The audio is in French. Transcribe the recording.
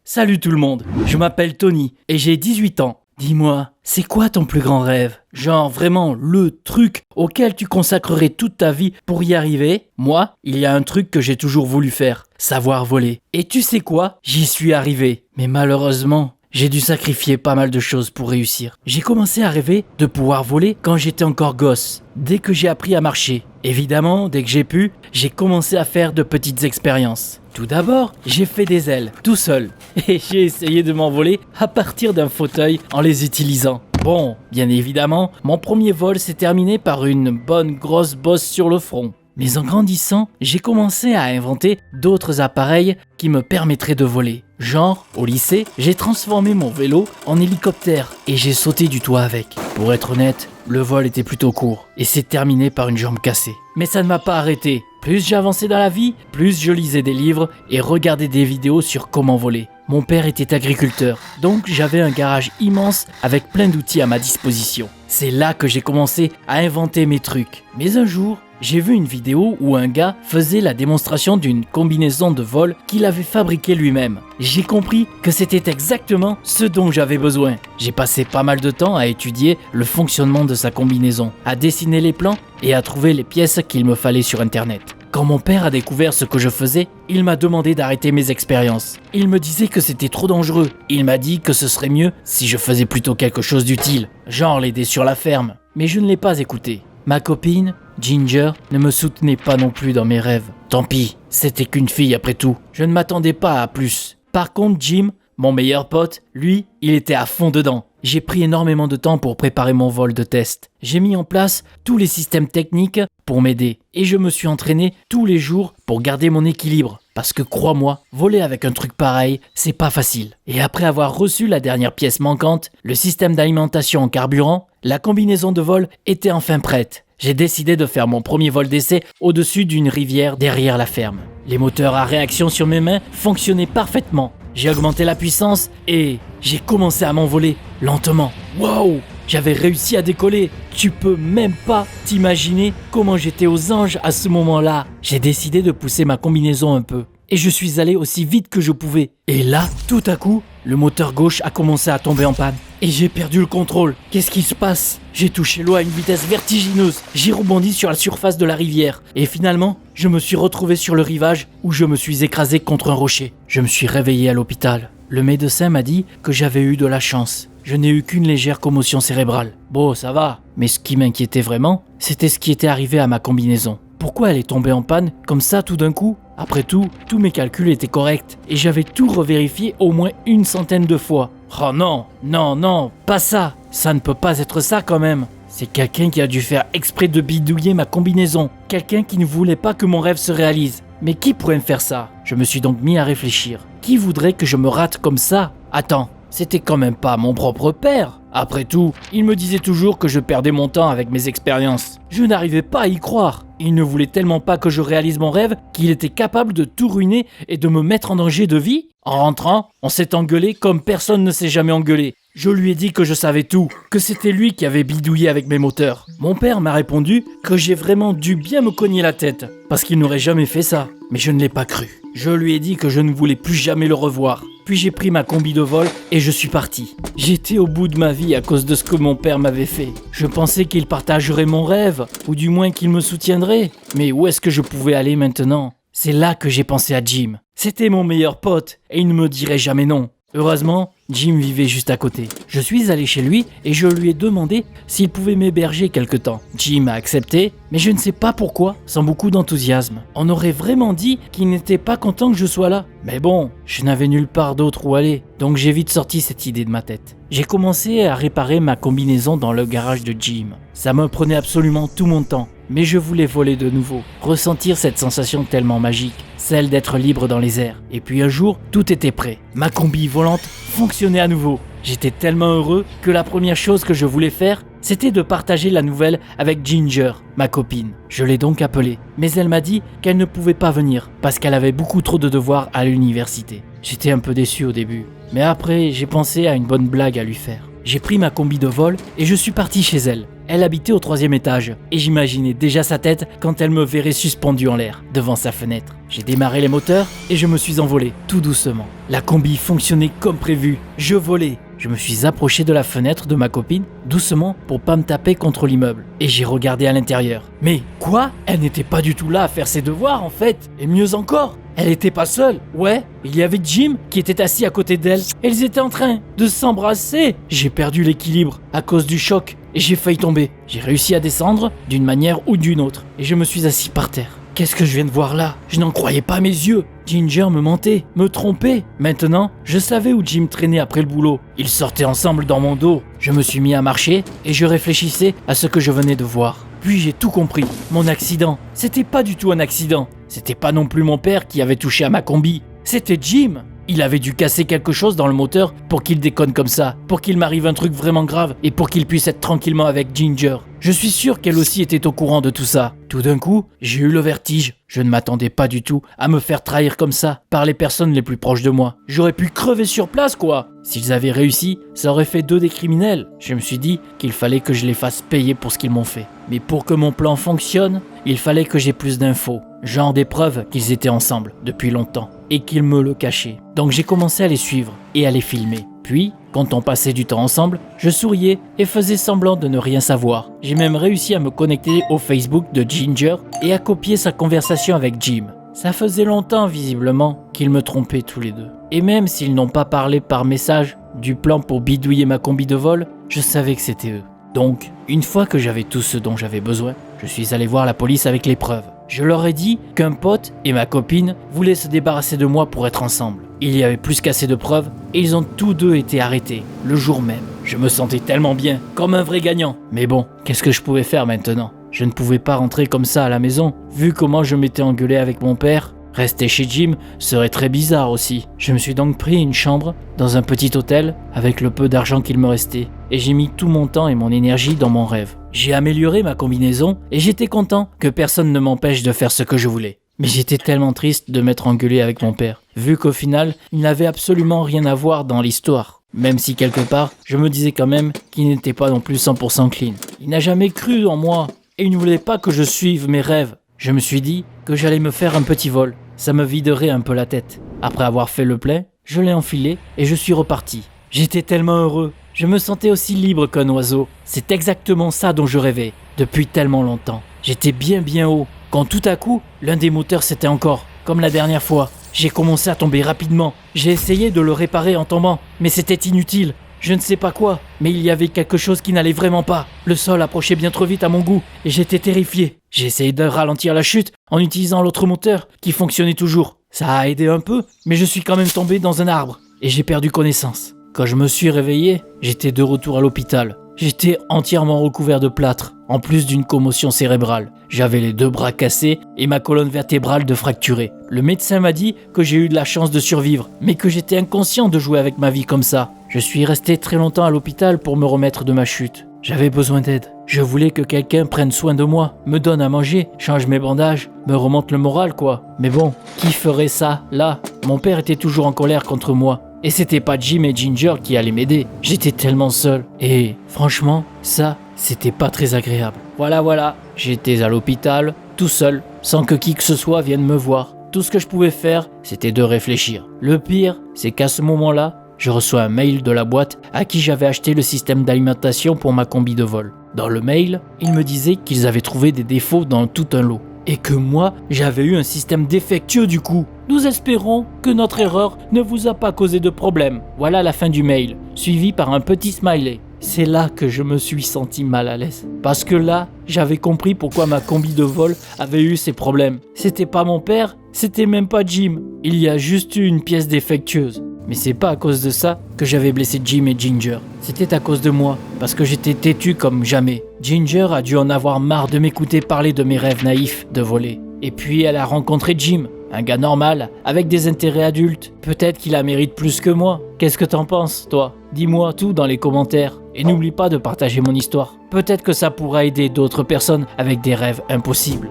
Salut tout le monde, je m'appelle Tony et j'ai 18 ans. Dis-moi, c'est quoi ton plus grand rêve? Genre vraiment le truc auquel tu consacrerais toute ta vie pour y arriver? Moi, il y a un truc que j'ai toujours voulu faire, savoir voler. Et tu sais quoi? J'y suis arrivé. Mais malheureusement, j'ai dû sacrifier pas mal de choses pour réussir. J'ai commencé à rêver de pouvoir voler quand j'étais encore gosse, dès que j'ai appris à marcher. Évidemment, dès que j'ai pu, j'ai commencé à faire de petites expériences. Tout d'abord, j'ai fait des ailes, tout seul. Et j'ai essayé de m'envoler à partir d'un fauteuil en les utilisant. Bon, bien évidemment, mon premier vol s'est terminé par une bonne grosse bosse sur le front. Mais en grandissant, j'ai commencé à inventer d'autres appareils qui me permettraient de voler. Genre, au lycée, j'ai transformé mon vélo en hélicoptère et j'ai sauté du toit avec. Pour être honnête, le vol était plutôt court et s'est terminé par une jambe cassée. Mais ça ne m'a pas arrêté. Plus j'avançais dans la vie, plus je lisais des livres et regardais des vidéos sur comment voler. Mon père était agriculteur, donc j'avais un garage immense avec plein d'outils à ma disposition. C'est là que j'ai commencé à inventer mes trucs. Mais un jour, j'ai vu une vidéo où un gars faisait la démonstration d'une combinaison de vol qu'il avait fabriquée lui-même. J'ai compris que c'était exactement ce dont j'avais besoin. J'ai passé pas mal de temps à étudier le fonctionnement de sa combinaison, à dessiner les plans et à trouver les pièces qu'il me fallait sur internet. Quand mon père a découvert ce que je faisais, il m'a demandé d'arrêter mes expériences. Il me disait que c'était trop dangereux. Il m'a dit que ce serait mieux si je faisais plutôt quelque chose d'utile, genre l'aider sur la ferme. Mais je ne l'ai pas écouté. Ma copine, Ginger, ne me soutenait pas non plus dans mes rêves. Tant pis, c'était qu'une fille après tout. Je ne m'attendais pas à plus. Par contre, Jim, mon meilleur pote, lui, il était à fond dedans. J'ai pris énormément de temps pour préparer mon vol de test. J'ai mis en place tous les systèmes techniques pour m'aider. Et je me suis entraîné tous les jours pour garder mon équilibre. Parce que crois-moi, voler avec un truc pareil, c'est pas facile. Et après avoir reçu la dernière pièce manquante, le système d'alimentation en carburant, la combinaison de vol était enfin prête. J'ai décidé de faire mon premier vol d'essai au-dessus d'une rivière derrière la ferme. Les moteurs à réaction sur mes mains fonctionnaient parfaitement. J'ai augmenté la puissance et j'ai commencé à m'envoler lentement. Waouh! J'avais réussi à décoller. Tu peux même pas t'imaginer comment j'étais aux anges à ce moment-là. J'ai décidé de pousser ma combinaison un peu. Et je suis allé aussi vite que je pouvais. Et là, tout à coup, le moteur gauche a commencé à tomber en panne. Et j'ai perdu le contrôle. Qu'est-ce qui se passe? J'ai touché l'eau à une vitesse vertigineuse. J'ai rebondi sur la surface de la rivière. Et finalement, je me suis retrouvé sur le rivage où je me suis écrasé contre un rocher. Je me suis réveillé à l'hôpital. Le médecin m'a dit que j'avais eu de la chance. Je n'ai eu qu'une légère commotion cérébrale. Bon, ça va. Mais ce qui m'inquiétait vraiment, c'était ce qui était arrivé à ma combinaison. Pourquoi elle est tombée en panne comme ça tout d'un coup? Après tout, tous mes calculs étaient corrects et j'avais tout revérifié au moins une centaine de fois. Oh non, non, non, pas ça. Ça ne peut pas être ça quand même. C'est quelqu'un qui a dû faire exprès de bidouiller ma combinaison. Quelqu'un qui ne voulait pas que mon rêve se réalise. Mais qui pourrait me faire ça? Je me suis donc mis à réfléchir. Qui voudrait que je me rate comme ça? Attends, c'était quand même pas mon propre père. Après tout, il me disait toujours que je perdais mon temps avec mes expériences. Je n'arrivais pas à y croire. Il ne voulait tellement pas que je réalise mon rêve qu'il était capable de tout ruiner et de me mettre en danger de vie. En rentrant, on s'est engueulé comme personne ne s'est jamais engueulé. Je lui ai dit que je savais tout, que c'était lui qui avait bidouillé avec mes moteurs. Mon père m'a répondu que j'ai vraiment dû bien me cogner la tête, parce qu'il n'aurait jamais fait ça. Mais je ne l'ai pas cru. Je lui ai dit que je ne voulais plus jamais le revoir. Puis j'ai pris ma combi de vol et je suis parti. J'étais au bout de ma vie à cause de ce que mon père m'avait fait. Je pensais qu'il partagerait mon rêve, ou du moins qu'il me soutiendrait. Mais où est-ce que je pouvais aller maintenant? C'est là que j'ai pensé à Jim. C'était mon meilleur pote et il ne me dirait jamais non. Heureusement, Jim vivait juste à côté. Je suis allé chez lui et je lui ai demandé s'il pouvait m'héberger quelque temps. Jim a accepté, mais je ne sais pas pourquoi, sans beaucoup d'enthousiasme. On aurait vraiment dit qu'il n'était pas content que je sois là. Mais bon, je n'avais nulle part d'autre où aller, donc j'ai vite sorti cette idée de ma tête. J'ai commencé à réparer ma combinaison dans le garage de Jim. Ça me prenait absolument tout mon temps, mais je voulais voler de nouveau, ressentir cette sensation tellement magique, celle d'être libre dans les airs. Et puis un jour, tout était prêt. Ma combi volante fonctionnait à nouveau. J'étais tellement heureux que la première chose que je voulais faire, c'était de partager la nouvelle avec Ginger, ma copine. Je l'ai donc appelée, mais elle m'a dit qu'elle ne pouvait pas venir parce qu'elle avait beaucoup trop de devoirs à l'université. J'étais un peu déçu au début, mais après j'ai pensé à une bonne blague à lui faire. J'ai pris ma combi de vol et je suis parti chez elle. Elle habitait au 3e étage et j'imaginais déjà sa tête quand elle me verrait suspendu en l'air devant sa fenêtre. J'ai démarré les moteurs et je me suis envolé tout doucement. La combi fonctionnait comme prévu. Je volais. Je me suis approché de la fenêtre de ma copine, doucement pour pas me taper contre l'immeuble. Et j'ai regardé à l'intérieur. Mais quoi? Elle n'était pas du tout là à faire ses devoirs en fait. Et mieux encore, elle était pas seule. Ouais, il y avait Jim qui était assis à côté d'elle. Elles étaient en train de s'embrasser. J'ai perdu l'équilibre à cause du choc et j'ai failli tomber. J'ai réussi à descendre d'une manière ou d'une autre et je me suis assis par terre. Qu'est-ce que je viens de voir là? Je n'en croyais pas mes yeux. Ginger me mentait, me trompait. Maintenant, je savais où Jim traînait après le boulot. Ils sortaient ensemble dans mon dos. Je me suis mis à marcher et je réfléchissais à ce que je venais de voir. Puis j'ai tout compris. Mon accident, c'était pas du tout un accident. C'était pas non plus mon père qui avait touché à ma combi. C'était Jim. Il avait dû casser quelque chose dans le moteur pour qu'il déconne comme ça, pour qu'il m'arrive un truc vraiment grave et pour qu'il puisse être tranquillement avec Ginger. Je suis sûr qu'elle aussi était au courant de tout ça. Tout d'un coup, j'ai eu le vertige. Je ne m'attendais pas du tout à me faire trahir comme ça par les personnes les plus proches de moi. J'aurais pu crever sur place quoi. S'ils avaient réussi, ça aurait fait d'eux des criminels. Je me suis dit qu'il fallait que je les fasse payer pour ce qu'ils m'ont fait. Mais pour que mon plan fonctionne, il fallait que j'ai plus d'infos. Genre des preuves qu'ils étaient ensemble depuis longtemps et qu'ils me le cachaient. Donc j'ai commencé à les suivre et à les filmer. Puis, quand on passait du temps ensemble, je souriais et faisais semblant de ne rien savoir. J'ai même réussi à me connecter au Facebook de Ginger et à copier sa conversation avec Jim. Ça faisait longtemps, visiblement, qu'ils me trompaient tous les deux. Et même s'ils n'ont pas parlé par message du plan pour bidouiller ma combi de vol, je savais que c'était eux. Donc, une fois que j'avais tout ce dont j'avais besoin, je suis allé voir la police avec les preuves. Je leur ai dit qu'un pote et ma copine voulaient se débarrasser de moi pour être ensemble. Il y avait plus qu'assez de preuves et ils ont tous deux été arrêtés, le jour même. Je me sentais tellement bien, comme un vrai gagnant. Mais bon, qu'est-ce que je pouvais faire maintenant? Je ne pouvais pas rentrer comme ça à la maison, vu comment je m'étais engueulé avec mon père. Rester chez Jim serait très bizarre aussi. Je me suis donc pris une chambre dans un petit hôtel avec le peu d'argent qu'il me restait. Et j'ai mis tout mon temps et mon énergie dans mon rêve. J'ai amélioré ma combinaison et j'étais content que personne ne m'empêche de faire ce que je voulais. Mais j'étais tellement triste de m'être engueulé avec mon père, vu qu'au final, il n'avait absolument rien à voir dans l'histoire. Même si quelque part, je me disais quand même qu'il n'était pas non plus 100% clean. Il n'a jamais cru en moi et il ne voulait pas que je suive mes rêves. Je me suis dit que j'allais me faire un petit vol. Ça me viderait un peu la tête. Après avoir fait le plein, je l'ai enfilé et je suis reparti. J'étais tellement heureux. Je me sentais aussi libre qu'un oiseau. C'est exactement ça dont je rêvais depuis tellement longtemps. J'étais bien haut. Quand tout à coup, l'un des moteurs s'était encore, comme la dernière fois. J'ai commencé à tomber rapidement. J'ai essayé de le réparer en tombant, mais c'était inutile. Je ne sais pas quoi, mais il y avait quelque chose qui n'allait vraiment pas. Le sol approchait bien trop vite à mon goût et j'étais terrifié. J'ai essayé de ralentir la chute en utilisant l'autre moteur qui fonctionnait toujours. Ça a aidé un peu, mais je suis quand même tombé dans un arbre et j'ai perdu connaissance. Quand je me suis réveillé, j'étais de retour à l'hôpital. J'étais entièrement recouvert de plâtre, en plus d'une commotion cérébrale. J'avais les 2 bras cassés et ma colonne vertébrale de fracturée. Le médecin m'a dit que j'ai eu de la chance de survivre, mais que j'étais inconscient de jouer avec ma vie comme ça. Je suis resté très longtemps à l'hôpital pour me remettre de ma chute. J'avais besoin d'aide. Je voulais que quelqu'un prenne soin de moi, me donne à manger, change mes bandages, me remonte le moral quoi. Mais bon, qui ferait ça là? Mon père était toujours en colère contre moi. Et c'était pas Jim et Ginger qui allaient m'aider. J'étais tellement seul. Et franchement, ça, c'était pas très agréable. Voilà, j'étais à l'hôpital, tout seul, sans que qui que ce soit vienne me voir. Tout ce que je pouvais faire, c'était de réfléchir. Le pire, c'est qu'à ce moment-là, je reçois un mail de la boîte à qui j'avais acheté le système d'alimentation pour ma combi de vol. Dans le mail, ils me disaient qu'ils avaient trouvé des défauts dans tout un lot. Et que moi, j'avais eu un système défectueux du coup. Nous espérons que notre erreur ne vous a pas causé de problème. Voilà la fin du mail, suivi par un petit smiley. C'est là que je me suis senti mal à l'aise. Parce que là, j'avais compris pourquoi ma combi de vol avait eu ces problèmes. C'était pas mon père, c'était même pas Jim. Il y a juste eu une pièce défectueuse. Mais c'est pas à cause de ça que j'avais blessé Jim et Ginger. C'était à cause de moi, parce que j'étais têtu comme jamais. Ginger a dû en avoir marre de m'écouter parler de mes rêves naïfs de voler. Et puis elle a rencontré Jim, un gars normal, avec des intérêts adultes. Peut-être qu'il la mérite plus que moi. Qu'est-ce que t'en penses, toi? Dis-moi tout dans les commentaires. Et n'oublie pas de partager mon histoire. Peut-être que ça pourra aider d'autres personnes avec des rêves impossibles.